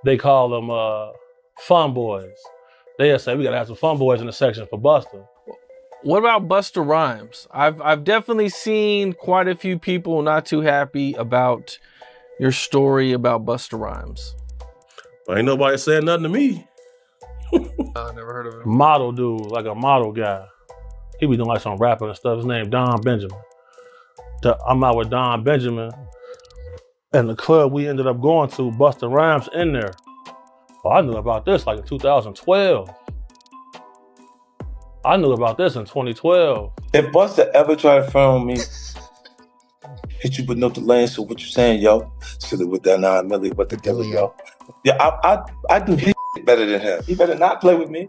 They call them fun boys. They'll say we gotta have some fun boys in the section for Busta. What about Busta Rhymes? I've definitely seen quite a few people not too happy about your story about Busta Rhymes. But ain't nobody saying nothing to me. I never heard of him. Model dude, like a model guy. He be doing like some rapping and stuff. His name Don Benjamin. I'm out with Don Benjamin. And the club we ended up going to, Busta Rhymes in there. Well, I knew about this like in 2012. I knew about this in 2012. If Busta ever try to front me, hit you with no delay, so what you saying, yo? Should have with that 9 milli, what the devil, yo? Yeah, I do his better than him. He better not play with me.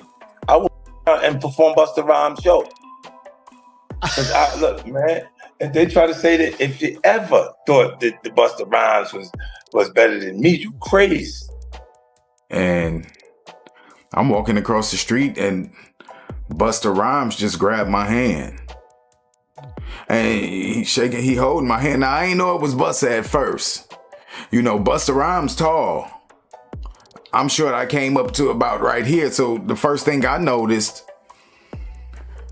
I will and perform Busta Rhymes show. Look, man, if they try to say that if you ever thought that the Busta Rhymes was better than me, you crazy. And I'm walking across the street and Busta Rhymes just grabbed my hand. And he holding my hand. Now, I ain't know it was Busta at first. You know, Busta Rhymes tall. I'm sure I came up to about right here. So the first thing I noticed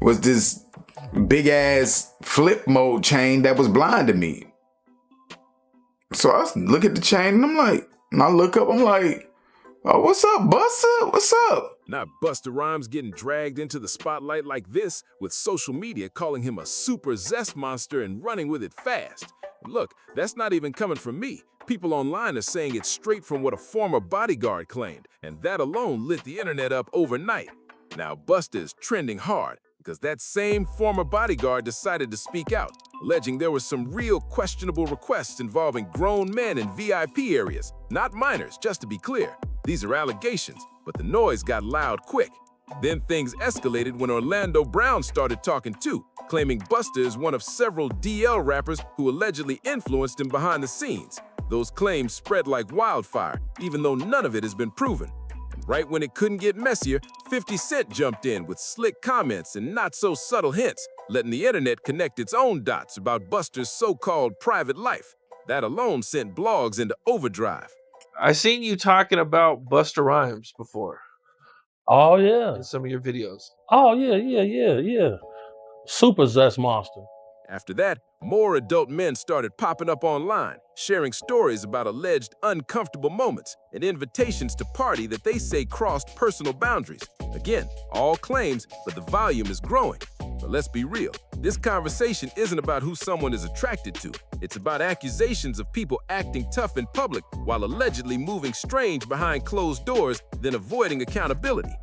was this big ass flip mode chain that was blinding me. So I look at the chain and I'm like, and I look up, I'm like, oh, what's up, Busta? What's up? Not Busta Rhymes getting dragged into the spotlight like this, with social media calling him a super zest monster and running with it fast. Look, that's not even coming from me. People online are saying it's straight from what a former bodyguard claimed, and that alone lit the internet up overnight. Now Busta is trending hard because that same former bodyguard decided to speak out, alleging there were some real questionable requests involving grown men in VIP areas, not minors, just to be clear. These are allegations, but the noise got loud quick. Then things escalated when Orlando Brown started talking too, claiming Busta is one of several DL rappers who allegedly influenced him behind the scenes. Those claims spread like wildfire, even though none of it has been proven. And right when it couldn't get messier, 50 Cent jumped in with slick comments and not-so-subtle hints, letting the internet connect its own dots about Busta's so-called private life. That alone sent blogs into overdrive. I seen you talking about Busta Rhymes before. Oh, yeah. In some of your videos. Oh, yeah. Super zest monster. After that, more adult men started popping up online, sharing stories about alleged uncomfortable moments and invitations to party that they say crossed personal boundaries. Again, all claims, but the volume is growing. But let's be real, this conversation isn't about who someone is attracted to. It's about accusations of people acting tough in public while allegedly moving strange behind closed doors, then avoiding accountability.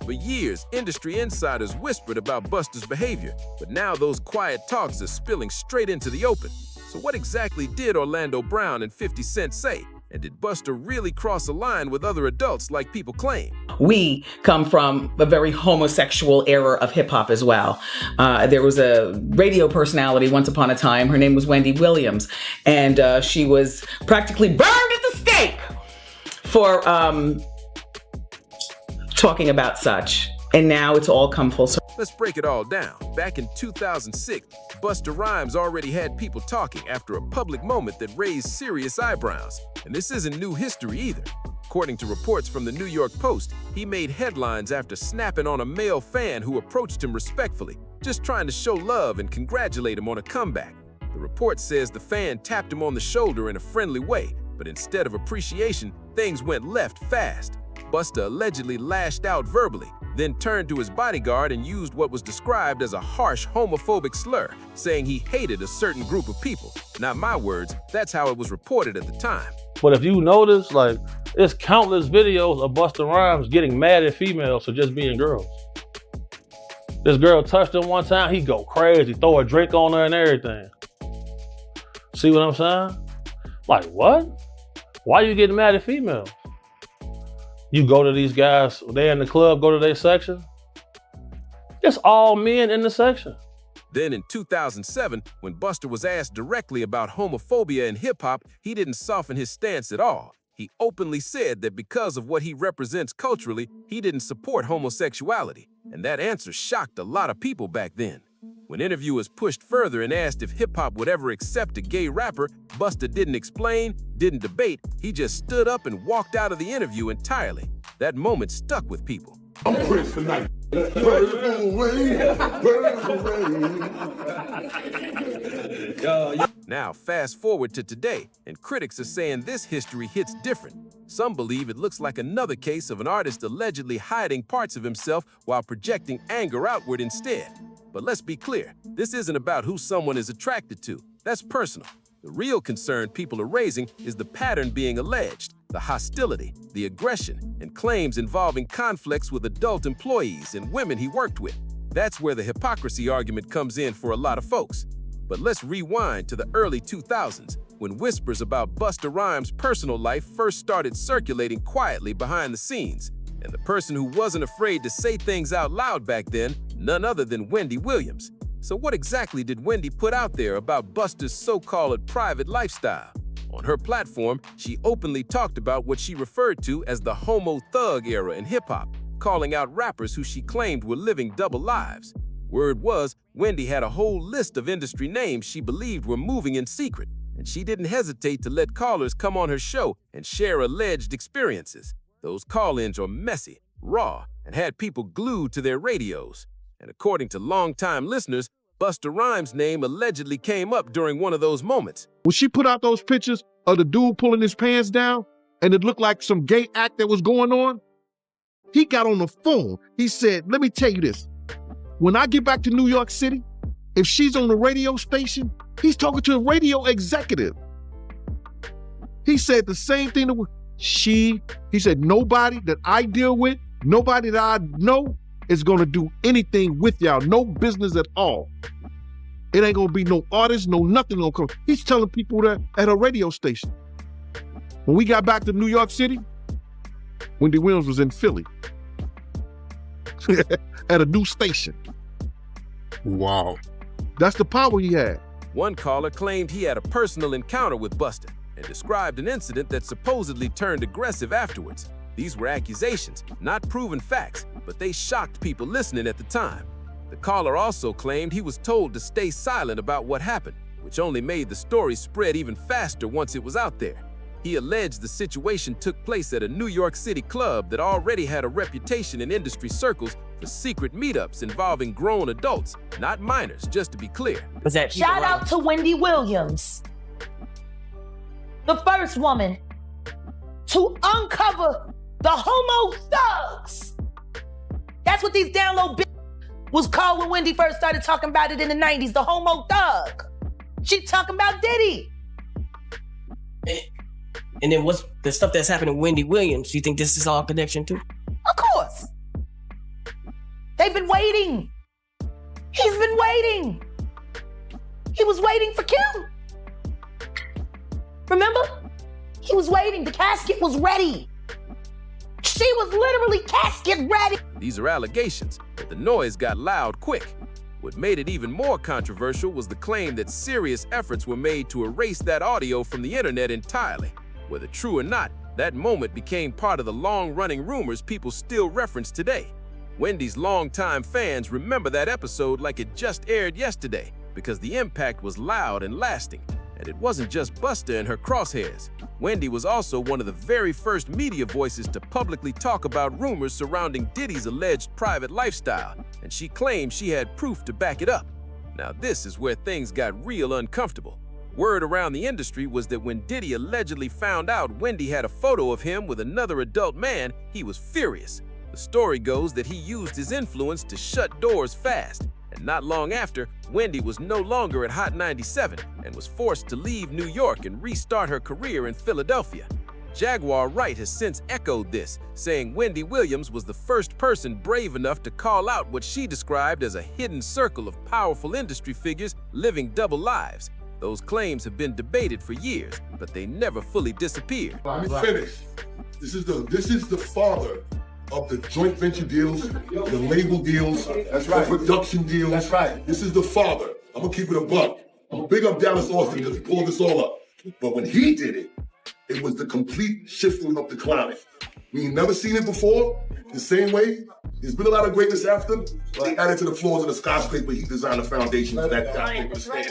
For years, industry insiders whispered about Busta's behavior, but now those quiet talks are spilling straight into the open. So what exactly did Orlando Brown and 50 Cent say? And did Busta really cross a line with other adults like people claim? We come from a very homosexual era of hip hop as well. There was a radio personality once upon a time. Her name was Wendy Williams, and she was practically burned at the stake for talking about such. And now it's all come full circle. Let's break it all down. Back in 2006, Busta Rhymes already had people talking after a public moment that raised serious eyebrows. And this isn't new history either. According to reports from the New York Post, he made headlines after snapping on a male fan who approached him respectfully, just trying to show love and congratulate him on a comeback. The report says the fan tapped him on the shoulder in a friendly way, but instead of appreciation, things went left fast. Busta allegedly lashed out verbally, then turned to his bodyguard and used what was described as a harsh homophobic slur, saying he hated a certain group of people. Not my words, that's how it was reported at the time. But if you notice, like, there's countless videos of Busta Rhymes getting mad at females for just being girls. This girl touched him one time, he go crazy, throw a drink on her and everything. See what I'm saying? Like, what? Why you getting mad at females? You go to these guys, they in the club, go to their section. It's all men in the section. Then in 2007, when Busta was asked directly about homophobia in hip-hop, he didn't soften his stance at all. He openly said that because of what he represents culturally, he didn't support homosexuality. And that answer shocked a lot of people back then. When interviewers pushed further and asked if hip-hop would ever accept a gay rapper, Busta didn't explain, didn't debate, he just stood up and walked out of the interview entirely. That moment stuck with people. I'm Prince tonight. Purple rain, purple rain. Now, fast forward to today, and critics are saying this history hits different. Some believe it looks like another case of an artist allegedly hiding parts of himself while projecting anger outward instead. But let's be clear, this isn't about who someone is attracted to. That's personal. The real concern people are raising is the pattern being alleged, the hostility, the aggression, and claims involving conflicts with adult employees and women he worked with. That's where the hypocrisy argument comes in for a lot of folks. But let's rewind to the early 2000s, when whispers about Busta Rhymes' personal life first started circulating quietly behind the scenes. And the person who wasn't afraid to say things out loud back then, none other than Wendy Williams. So what exactly did Wendy put out there about Busta's so-called private lifestyle? On her platform, she openly talked about what she referred to as the homo thug era in hip-hop, calling out rappers who she claimed were living double lives. Word was, Wendy had a whole list of industry names she believed were moving in secret, and she didn't hesitate to let callers come on her show and share alleged experiences. Those call-ins are messy, raw, and had people glued to their radios. And according to longtime listeners, Busta Rhymes' name allegedly came up during one of those moments. When she put out those pictures of the dude pulling his pants down, and it looked like some gay act that was going on, he got on the phone. He said, let me tell you this. When I get back to New York City, if she's on the radio station, he's talking to a radio executive. He said the same thing to he said, nobody that I deal with, nobody that I know is gonna do anything with y'all, no business at all. It ain't gonna be no artist, no nothing gonna come. He's telling people that at a radio station. When we got back to New York City, Wendy Williams was in Philly at a new station. Wow. That's the power he had. One caller claimed he had a personal encounter with Busta and described an incident that supposedly turned aggressive afterwards. These were accusations, not proven facts, but they shocked people listening at the time. The caller also claimed he was told to stay silent about what happened, which only made the story spread even faster once it was out there. He alleged the situation took place at a New York City club that already had a reputation in industry circles for secret meetups involving grown adults, not minors, just to be clear. Shout out to Wendy Williams, the first woman to uncover the homo thugs. That's what these down low was called when Wendy first started talking about it in the 90s, the homo thug. She talking about Diddy. And then what's the stuff that's happening to Wendy Williams? You think this is all connection too? Of course. They've been waiting. He's been waiting. He was waiting for Kim. Remember? He was waiting. The casket was ready. She was literally casket ready. These are allegations, but the noise got loud quick. What made it even more controversial was the claim that serious efforts were made to erase that audio from the internet entirely. Whether true or not, that moment became part of the long-running rumors people still reference today. Wendy's longtime fans remember that episode like it just aired yesterday because the impact was loud and lasting. And it wasn't just Busta and her crosshairs. Wendy was also one of the very first media voices to publicly talk about rumors surrounding Diddy's alleged private lifestyle, and she claimed she had proof to back it up. Now this is where things got real uncomfortable. Word around the industry was that when Diddy allegedly found out Wendy had a photo of him with another adult man, he was furious. The story goes that he used his influence to shut doors fast. And not long after, Wendy was no longer at Hot 97 and was forced to leave New York and restart her career in Philadelphia. Jaguar Wright has since echoed this, saying Wendy Williams was the first person brave enough to call out what she described as a hidden circle of powerful industry figures living double lives. Those claims have been debated for years, but they never fully disappeared. Let me finish. This is the father of the joint venture deals, the label deals, that's right, the production deals. That's right. This is the father. I'm gonna keep it a buck. I'm gonna big up Dallas Austin because he pulled this all up. But when he did it, it was the complete shifting of the climate. We ain't never seen it before. The same way There's been a lot of greatness after. He added to the floors of the skyscraper. He designed the foundation for that skyscraper to stand.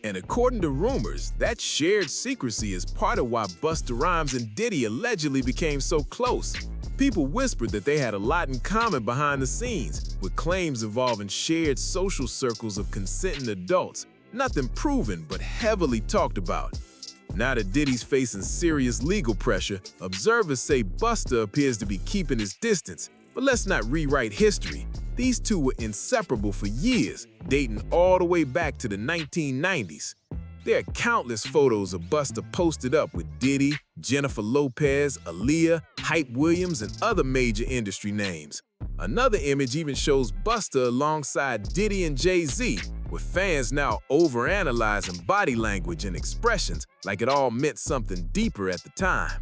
And according to rumors, that shared secrecy is part of why Busta Rhymes and Diddy allegedly became so close. People whispered that they had a lot in common behind the scenes, with claims involving shared social circles of consenting adults. Nothing proven, but heavily talked about. Now that Diddy's facing serious legal pressure, observers say Busta appears to be keeping his distance. But let's not rewrite history. These two were inseparable for years, dating all the way back to the 1990s. There are countless photos of Busta posted up with Diddy, Jennifer Lopez, Aaliyah, Hype Williams, and other major industry names. Another image even shows Busta alongside Diddy and Jay-Z, with fans now overanalyzing body language and expressions like it all meant something deeper at the time.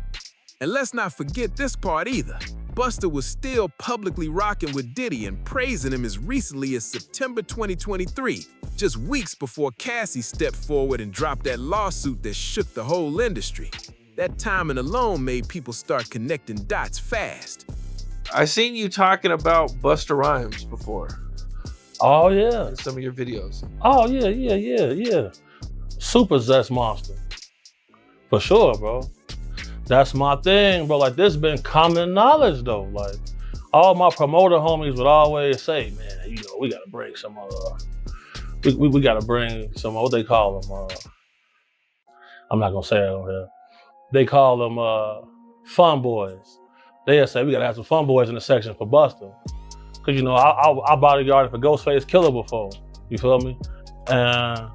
And let's not forget this part either. Busta was still publicly rocking with Diddy and praising him as recently as September 2023, just weeks before Cassie stepped forward and dropped that lawsuit that shook the whole industry. That timing alone made people start connecting dots fast. I seen you talking about Busta Rhymes before Oh yeah. in some of your videos. Oh yeah. Super zest monster. For sure, bro. That's my thing, bro. Like, this been common knowledge, though. Like, all my promoter homies would always say, man, we gotta bring some, we gotta bring some, what they call them, I'm not gonna say it on here. They call them, fun boys. They'll say, we gotta have some fun boys in the section for Busta. Cause, I bodyguarded for Ghostface Killer before, you feel me? And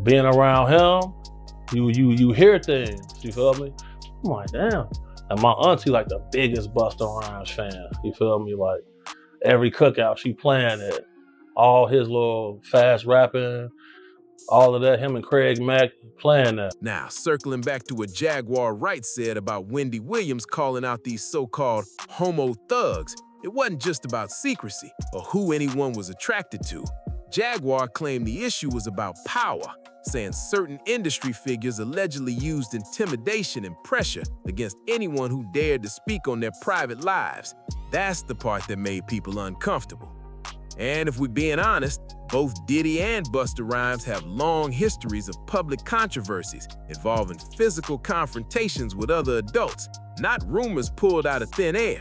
being around him, you hear things, you feel me? I'm like, damn. And my auntie like the biggest Busta Rhymes fan, you feel me? Like, every cookout she playing it, all his little fast rapping, all of that, him and Craig Mack playing that. Now, circling back to what Jaguar Wright said about Wendy Williams calling out these so-called homo thugs, it wasn't just about secrecy or who anyone was attracted to. Jaguar claimed the issue was about power, saying certain industry figures allegedly used intimidation and pressure against anyone who dared to speak on their private lives. That's the part that made people uncomfortable. And if we're being honest, both Diddy and Busta Rhymes have long histories of public controversies involving physical confrontations with other adults, not rumors pulled out of thin air.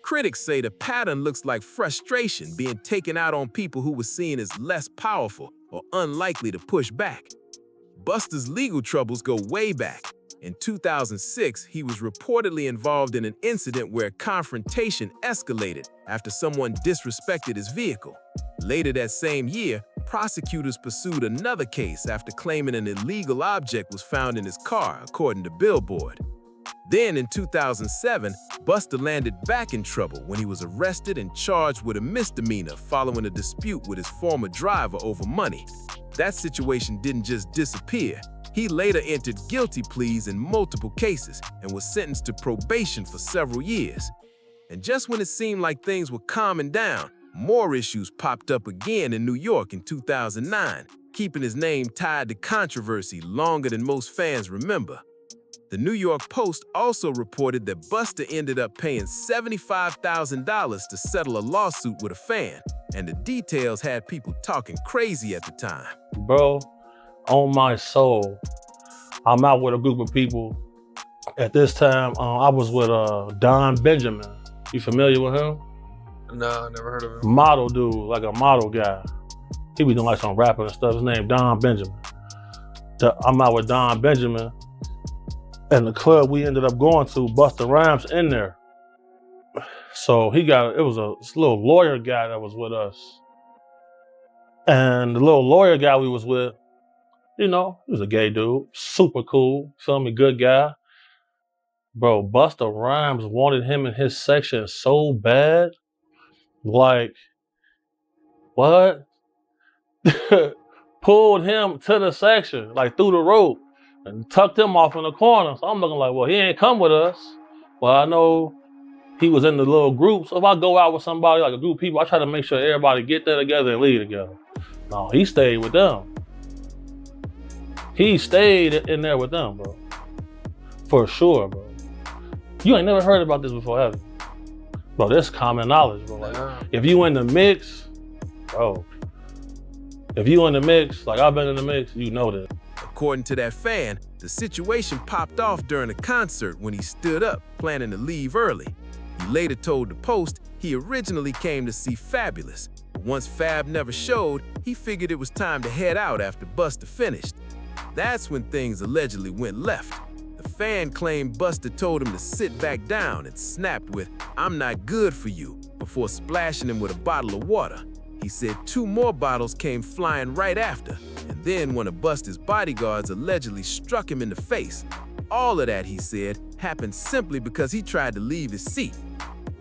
Critics say the pattern looks like frustration being taken out on people who were seen as less powerful or unlikely to push back. Busta's legal troubles go way back. In 2006, he was reportedly involved in an incident where a confrontation escalated after someone disrespected his vehicle. Later that same year, prosecutors pursued another case after claiming an illegal object was found in his car, according to Billboard. Then in 2007, Busta landed back in trouble when he was arrested and charged with a misdemeanor following a dispute with his former driver over money. That situation didn't just disappear. He later entered guilty pleas in multiple cases and was sentenced to probation for several years. And just when it seemed like things were calming down, more issues popped up again in New York in 2009, keeping his name tied to controversy longer than most fans remember. The New York Post also reported that Busta ended up paying $75,000 to settle a lawsuit with a fan, and the details had people talking crazy at the time. Bro, on my soul, I'm out with a group of people. At this time, I was with Don Benjamin. You familiar with him? No, never heard of him. Model dude, like a model guy. He be doing like some rapping and stuff. His name Don Benjamin. I'm out with Don Benjamin. And the club we ended up going to, Busta Rhymes in there. So it was a little lawyer guy that was with us. And the little lawyer guy we was with, he was a gay dude, super cool, feel me, good guy. Bro, Busta Rhymes wanted him in his section so bad. Like, what? Pulled him to the section, like through the rope, and tucked him off in the corner. So I'm looking like, well, he ain't come with us. Well, I know he was in the little group. So if I go out with somebody, like a group of people, I try to make sure everybody get there together and leave together. No, he stayed with them. He stayed in there with them, bro. For sure, bro. You ain't never heard about this before, have you? Bro, this common knowledge, bro. Like, if you in the mix, bro. If you in the mix, like I've been in the mix, you know that. According to that fan, the situation popped off during a concert when he stood up, planning to leave early. He later told the Post he originally came to see Fabulous. But once Fab never showed, he figured it was time to head out after Busta finished. That's when things allegedly went left. The fan claimed Busta told him to sit back down and snapped with, "I'm not good for you," before splashing him with a bottle of water. He said 2 more bottles came flying right after, and then one of Busta's bodyguards allegedly struck him in the face. All of that, he said, happened simply because he tried to leave his seat.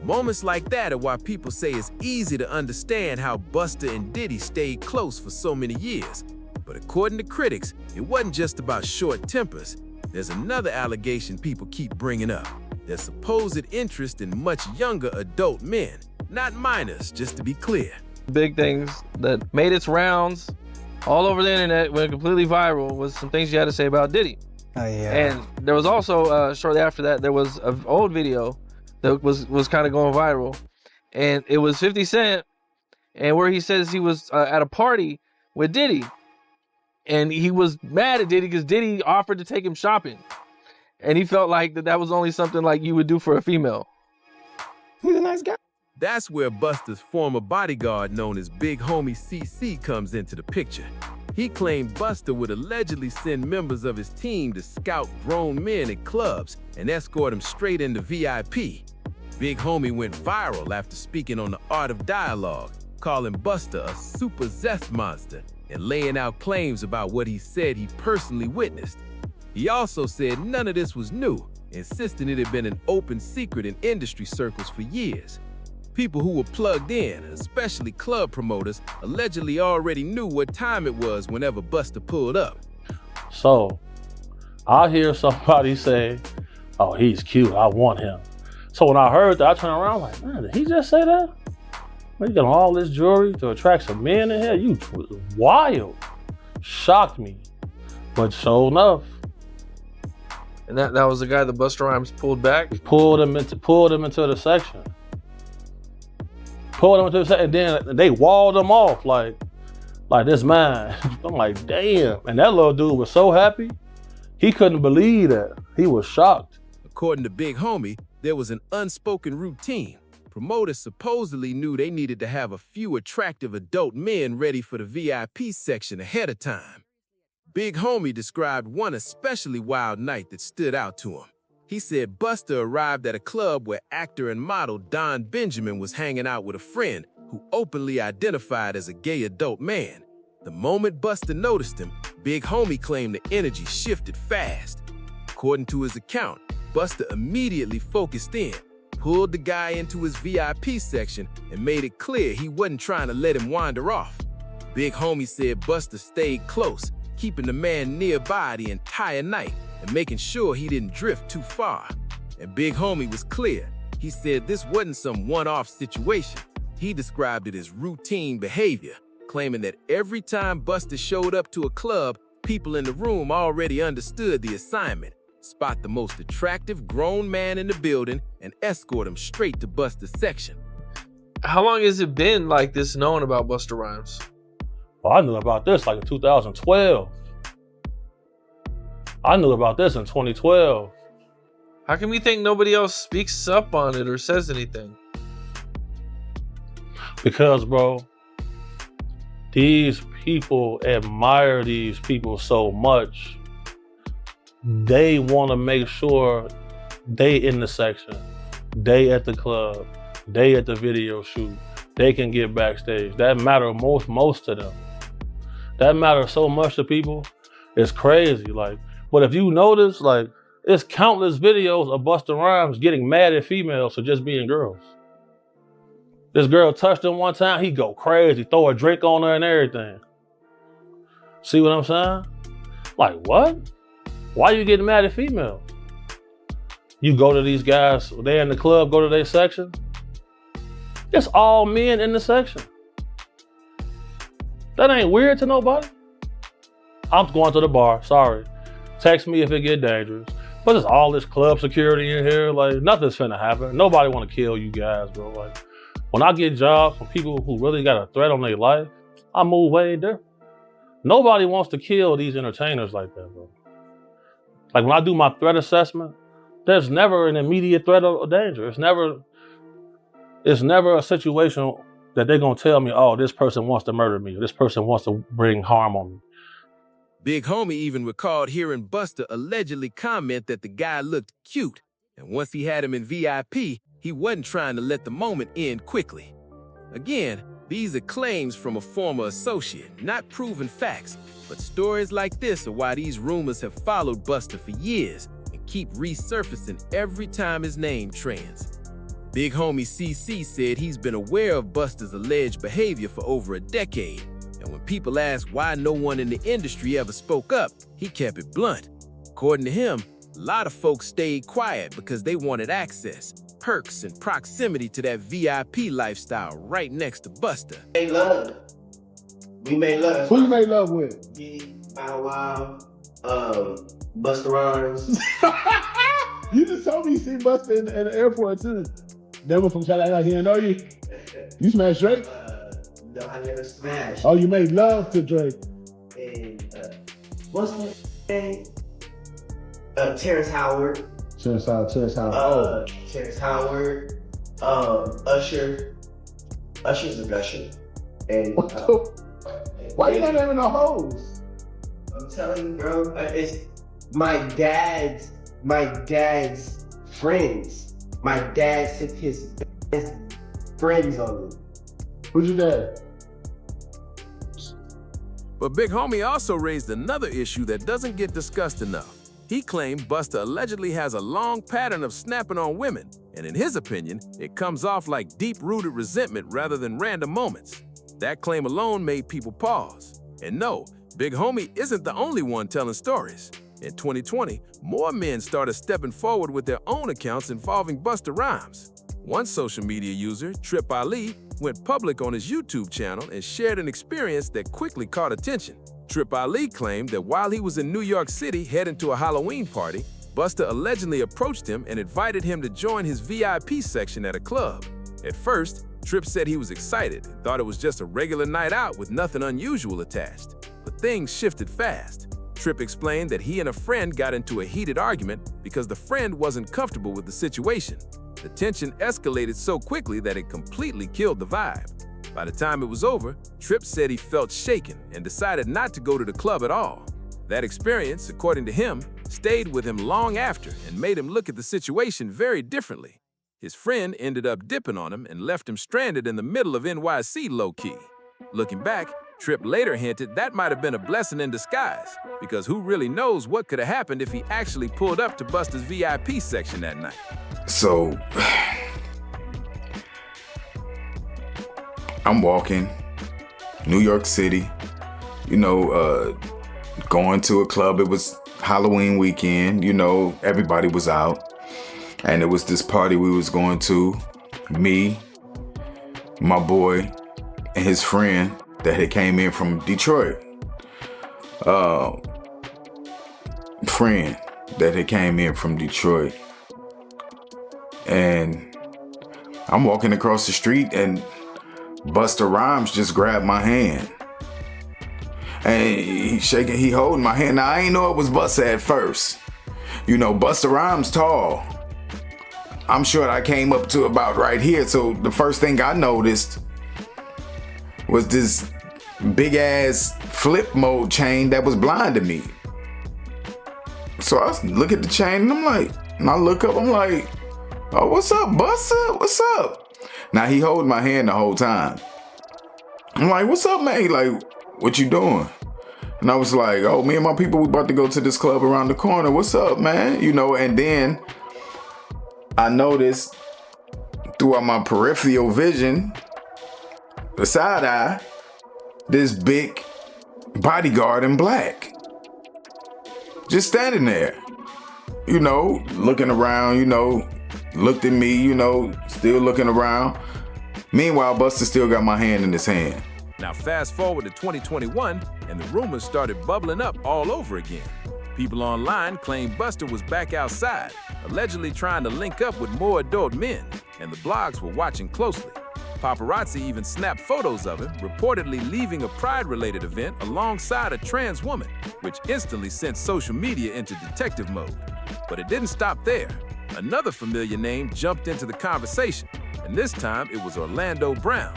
Moments like that are why people say it's easy to understand how Busta and Diddy stayed close for so many years. But according to critics, it wasn't just about short tempers. There's another allegation people keep bringing up: their supposed interest in much younger adult men, not minors, just to be clear. Big things that made its rounds all over the internet, went completely viral, was some things you had to say about Diddy. Oh yeah. And there was also shortly after that, there was an old video that was kind of going viral, and it was 50 Cent, and where he says he was at a party with Diddy, and he was mad at Diddy because Diddy offered to take him shopping, and he felt like that was only something like you would do for a female. He's a nice guy. That's where Busta's former bodyguard, known as Big Homie CC, comes into the picture. He claimed Busta would allegedly send members of his team to scout grown men at clubs and escort them straight into VIP. Big Homie went viral after speaking on the Art of Dialogue, calling Busta a super zest monster and laying out claims about what he said he personally witnessed. He also said none of this was new, insisting it had been an open secret in industry circles for years. People who were plugged in, especially club promoters, allegedly already knew what time it was whenever Busta pulled up. So, I hear somebody say, "Oh, he's cute, I want him." So when I heard that, I turned around like, "Man, did he just say that? Man, you got all this jewelry to attract some men in here? You wild." Shocked me, but sure enough. And that was the guy that Busta Rhymes pulled back? Pulled him into the section. And then they walled him off like this man. I'm like, damn. And that little dude was so happy. He couldn't believe that. He was shocked. According to Big Homie, there was an unspoken routine. Promoters supposedly knew they needed to have a few attractive adult men ready for the VIP section ahead of time. Big Homie described one especially wild night that stood out to him. He said Busta arrived at a club where actor and model Don Benjamin was hanging out with a friend who openly identified as a gay adult man. The moment Busta noticed him, Big Homie claimed the energy shifted fast. According to his account, Busta immediately focused in, pulled the guy into his VIP section, and made it clear he wasn't trying to let him wander off. Big Homie said Busta stayed close, keeping the man nearby the entire night and making sure he didn't drift too far. And Big Homie was clear. He said this wasn't some one-off situation. He described it as routine behavior, claiming that every time Busta showed up to a club, people in the room already understood the assignment: spot the most attractive grown man in the building and escort him straight to Busta's section. How long has it been like this known about Busta Rhymes? Well, I knew about this like in 2012. I knew about this in 2012. How can we think nobody else speaks up on it or says anything? Because, bro, these people admire these people so much. They want to make sure they in the section, they at the club, they at the video shoot, they can get backstage. That matters most to them. That matters so much to people. It's crazy. But if you notice, it's countless videos of Busta Rhymes getting mad at females for just being girls. This girl touched him one time, he go crazy, throw a drink on her and everything. See what I'm saying? Like, what? Why you getting mad at females? You go to these guys, they in the club, go to their section. It's all men in the section. That ain't weird to nobody. I'm going to the bar, sorry. Text me if it get dangerous. But there's all this club security in here, like nothing's finna happen. Nobody wanna kill you guys, bro. Like when I get jobs from people who really got a threat on their life, I move way different. Nobody wants to kill these entertainers like that, bro. Like when I do my threat assessment, there's never an immediate threat or danger. It's never a situation that they're gonna tell me, oh, this person wants to murder me, or this person wants to bring harm on me. Big Homie even recalled hearing Busta allegedly comment that the guy looked cute, and once he had him in VIP, he wasn't trying to let the moment end quickly. Again, these are claims from a former associate, not proven facts, but stories like this are why these rumors have followed Busta for years and keep resurfacing every time his name trends. Big Homie CC said he's been aware of Busta's alleged behavior for over a decade, and when people asked why no one in the industry ever spoke up, he kept it blunt. According to him, a lot of folks stayed quiet because they wanted access, perks, and proximity to that VIP lifestyle right next to Busta. We made love. We made love. Who you made love with? Me, Bow Wow, Busta Rhymes. You just told me you seen Busta in the airport too. Never from China, he didn't know you. You smashed Drake? No, I never smashed. Oh, you made love to Drake. And what's that name? Terrence Howard. Terrence Howard. Terrence Howard. Usher. Usher's a gusher. And why you not having no hoes? I'm telling you, bro. It's my dad's friends. My dad sent his best friends on me. Who's your dad? But Big Homie also raised another issue that doesn't get discussed enough. He claimed Busta allegedly has a long pattern of snapping on women, and in his opinion, it comes off like deep-rooted resentment rather than random moments. That claim alone made people pause. And no, Big Homie isn't the only one telling stories. In 2020, more men started stepping forward with their own accounts involving Busta Rhymes. One social media user, Trip Ali, went public on his YouTube channel and shared an experience that quickly caught attention. Trip Ali claimed that while he was in New York City heading to a Halloween party, Busta allegedly approached him and invited him to join his VIP section at a club. At first, Trip said he was excited and thought it was just a regular night out with nothing unusual attached. But things shifted fast. Trip explained that he and a friend got into a heated argument because the friend wasn't comfortable with the situation. The tension escalated so quickly that it completely killed the vibe. By the time it was over, Trip said he felt shaken and decided not to go to the club at all. That experience, according to him, stayed with him long after and made him look at the situation very differently. His friend ended up dipping on him and left him stranded in the middle of NYC low-key. Looking back, Trip later hinted that might have been a blessing in disguise, because who really knows what could have happened if he actually pulled up to Busta's VIP section that night. So, I'm walking, New York City, going to a club. It was Halloween weekend, everybody was out. And it was this party we was going to, me, my boy, and his friend that had came in from Detroit. And I'm walking across the street and Busta Rhymes just grabbed my hand. And he holding my hand. Now I ain't know it was Busta at first. Busta Rhymes tall. I'm sure I came up to about right here. So the first thing I noticed was this big ass flip mode chain that was blinding me. So I look at the chain and I look up, I'm like, oh, what's up, Busta? What's up? Now he holding my hand the whole time. I'm like, what's up, man? He like, what you doing? And I was like, oh, me and my people, we about to go to this club around the corner. What's up, man? And then I noticed throughout my peripheral vision, the side eye, this big bodyguard in black. Just standing there. you know, looking around, you know, looked at me, you know, still looking around. Meanwhile, Busta still got my hand in his hand. Now fast forward to 2021, and the rumors started bubbling up all over again. People online claimed Busta was back outside, allegedly trying to link up with more adult men, and the blogs were watching closely. Paparazzi even snapped photos of him, reportedly leaving a Pride-related event alongside a trans woman, which instantly sent social media into detective mode. But it didn't stop there. Another familiar name jumped into the conversation, and this time it was Orlando Brown.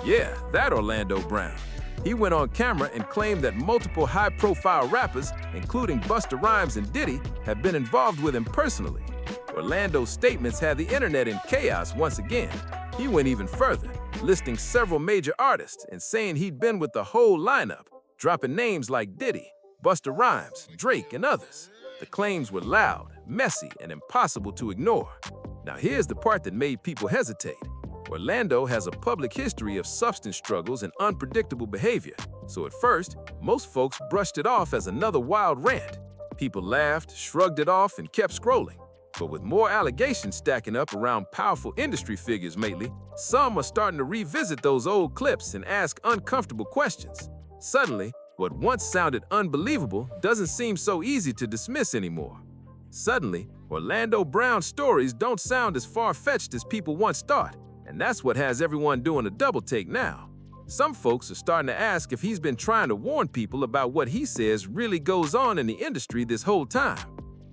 Yeah, that Orlando Brown. He went on camera and claimed that multiple high-profile rappers, including Busta Rhymes and Diddy, have been involved with him personally. Orlando's statements had the internet in chaos once again. He went even further, listing several major artists and saying he'd been with the whole lineup, dropping names like Diddy, Busta Rhymes, Drake, and others. The claims were loud, messy, and impossible to ignore. Now here's the part that made people hesitate. Orlando has a public history of substance struggles and unpredictable behavior, so at first, most folks brushed it off as another wild rant. People laughed, shrugged it off, and kept scrolling. But with more allegations stacking up around powerful industry figures lately, some are starting to revisit those old clips and ask uncomfortable questions. Suddenly, what once sounded unbelievable doesn't seem so easy to dismiss anymore. Suddenly, Orlando Brown's stories don't sound as far-fetched as people once thought, and that's what has everyone doing a double take now. Some folks are starting to ask if he's been trying to warn people about what he says really goes on in the industry this whole time.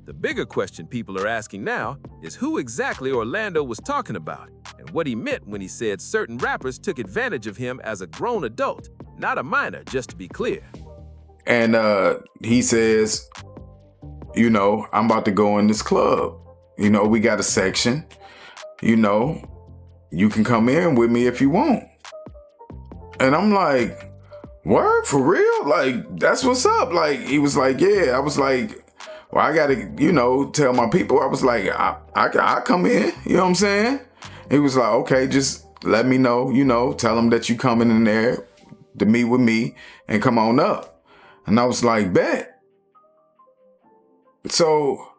The bigger question people are asking now is who exactly Orlando was talking about and what he meant when he said certain rappers took advantage of him as a grown adult, not a minor, just to be clear. And he says, you know, I'm about to go in this club. You know, we got a section. You know, you can come in with me if you want. And I'm like, word, for real? Like, that's what's up. Like, he was like, yeah. I was like, well, I gotta, you know, tell my people. I was like, I come in, you know what I'm saying? He was like, okay, just let me know, you know, tell them that you coming in there to meet with me and come on up. And I was like, bet. So,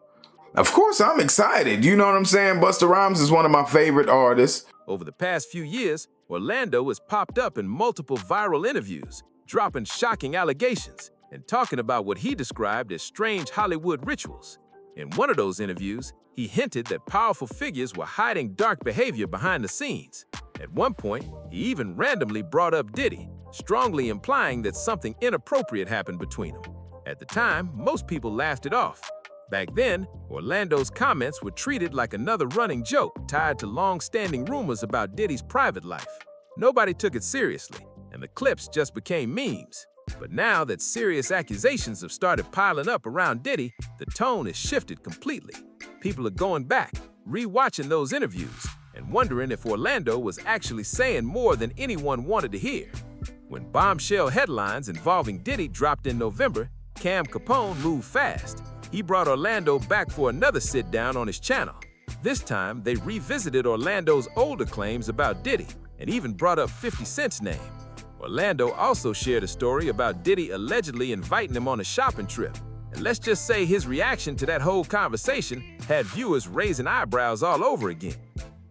of course, I'm excited. You know what I'm saying? Busta Rhymes is one of my favorite artists. Over the past few years, Orlando has popped up in multiple viral interviews, dropping shocking allegations and talking about what he described as strange Hollywood rituals. In one of those interviews, he hinted that powerful figures were hiding dark behavior behind the scenes. At one point, he even randomly brought up Diddy, strongly implying that something inappropriate happened between them. At the time, most people laughed it off. Back then, Orlando's comments were treated like another running joke tied to long-standing rumors about Diddy's private life. Nobody took it seriously, and the clips just became memes. But now that serious accusations have started piling up around Diddy, the tone has shifted completely. People are going back, re-watching those interviews, and wondering if Orlando was actually saying more than anyone wanted to hear. When bombshell headlines involving Diddy dropped in November, Cam Capone moved fast. He brought Orlando back for another sit-down on his channel. This time, they revisited Orlando's older claims about Diddy and even brought up 50 Cent's name. Orlando also shared a story about Diddy allegedly inviting him on a shopping trip. And let's just say his reaction to that whole conversation had viewers raising eyebrows all over again.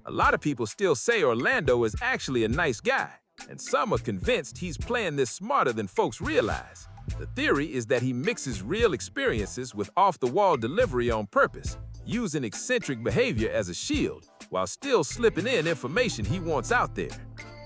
A lot of people still say Orlando is actually a nice guy, and some are convinced he's playing this smarter than folks realize. The theory is that he mixes real experiences with off-the-wall delivery on purpose, using eccentric behavior as a shield, while still slipping in information he wants out there.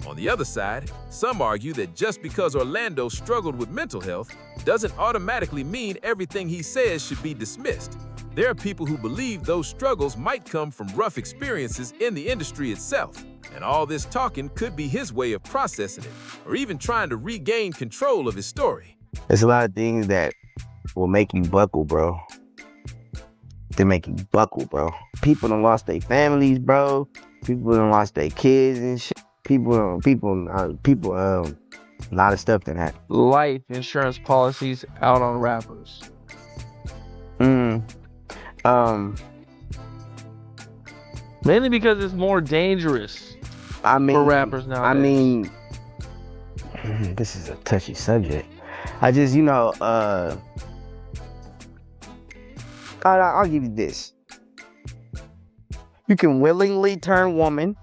On the other side, some argue that just because Orlando struggled with mental health doesn't automatically mean everything he says should be dismissed. There are people who believe those struggles might come from rough experiences in the industry itself, and all this talking could be his way of processing it, or even trying to regain control of his story. There's a lot of things that will make you buckle, bro. They make you buckle, bro. People done lost their families, bro. People done lost their kids and shit. People, a lot of stuff that happened. Life insurance policies out on rappers. Mainly because it's more dangerous for rappers nowadays. I mean, this is a touchy subject. I just, you know, I'll give you this. You can willingly turn woman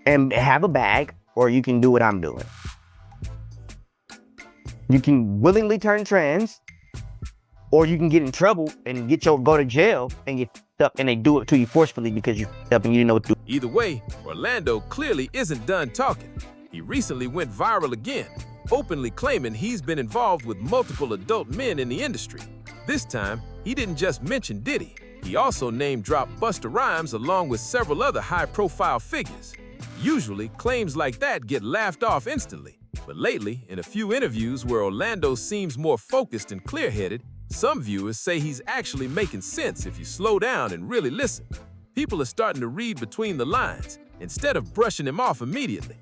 and have a bag, or you can do what I'm doing. You can willingly turn trans, or you can get in trouble and go to jail and get up, and they do it to you forcefully because you up and you didn't know what to do. Either way, Orlando clearly isn't done talking. He recently went viral again, openly claiming he's been involved with multiple adult men in the industry. This time, he didn't just mention Diddy. He also name-dropped Busta Rhymes along with several other high-profile figures. Usually, claims like that get laughed off instantly. But lately, in a few interviews where Orlando seems more focused and clear-headed, some viewers say he's actually making sense if you slow down and really listen. People are starting to read between the lines instead of brushing him off immediately.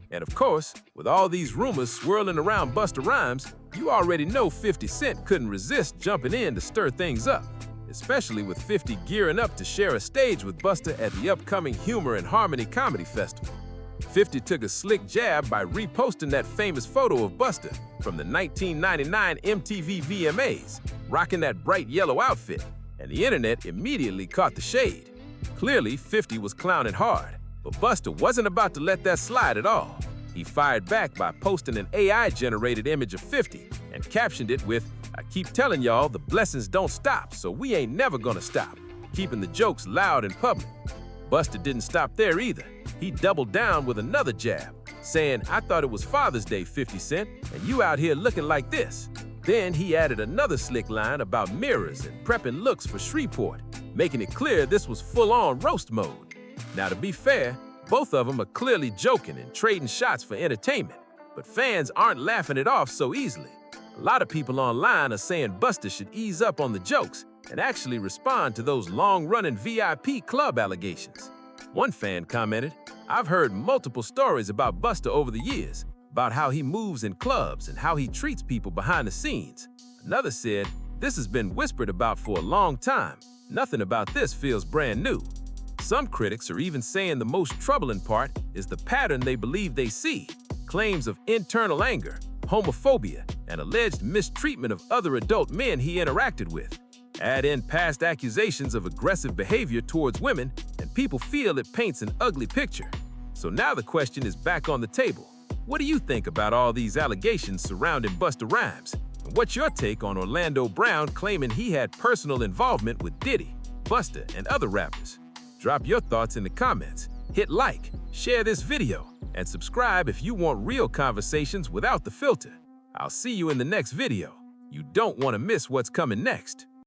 And of course, with all these rumors swirling around Busta Rhymes, you already know 50 Cent couldn't resist jumping in to stir things up, especially with 50 gearing up to share a stage with Busta at the upcoming Humor and Harmony Comedy Festival. 50 took a slick jab by reposting that famous photo of Busta from the 1999 MTV VMAs, rocking that bright yellow outfit, and the internet immediately caught the shade. Clearly, 50 was clowning hard, but Busta wasn't about to let that slide at all. He fired back by posting an AI-generated image of 50 and captioned it with, "I keep telling y'all the blessings don't stop, so we ain't never gonna stop," keeping the jokes loud in public. Busta didn't stop there either. He doubled down with another jab, saying, "I thought it was Father's Day, 50 Cent, and you out here looking like this." Then he added another slick line about mirrors and prepping looks for Shreveport, making it clear this was full-on roast mode. Now, to be fair, both of them are clearly joking and trading shots for entertainment, but fans aren't laughing it off so easily. A lot of people online are saying Busta should ease up on the jokes and actually respond to those long-running VIP club allegations. One fan commented, "I've heard multiple stories about Busta over the years, about how he moves in clubs and how he treats people behind the scenes." Another said, "This has been whispered about for a long time. Nothing about this feels brand new." Some critics are even saying the most troubling part is the pattern they believe they see: claims of internal anger, homophobia, and alleged mistreatment of other adult men he interacted with. Add in past accusations of aggressive behavior towards women, and people feel it paints an ugly picture. So now the question is back on the table. What do you think about all these allegations surrounding Busta Rhymes? And what's your take on Orlando Brown claiming he had personal involvement with Diddy, Busta, and other rappers? Drop your thoughts in the comments, hit like, share this video, and subscribe if you want real conversations without the filter. I'll see you in the next video. You don't want to miss what's coming next.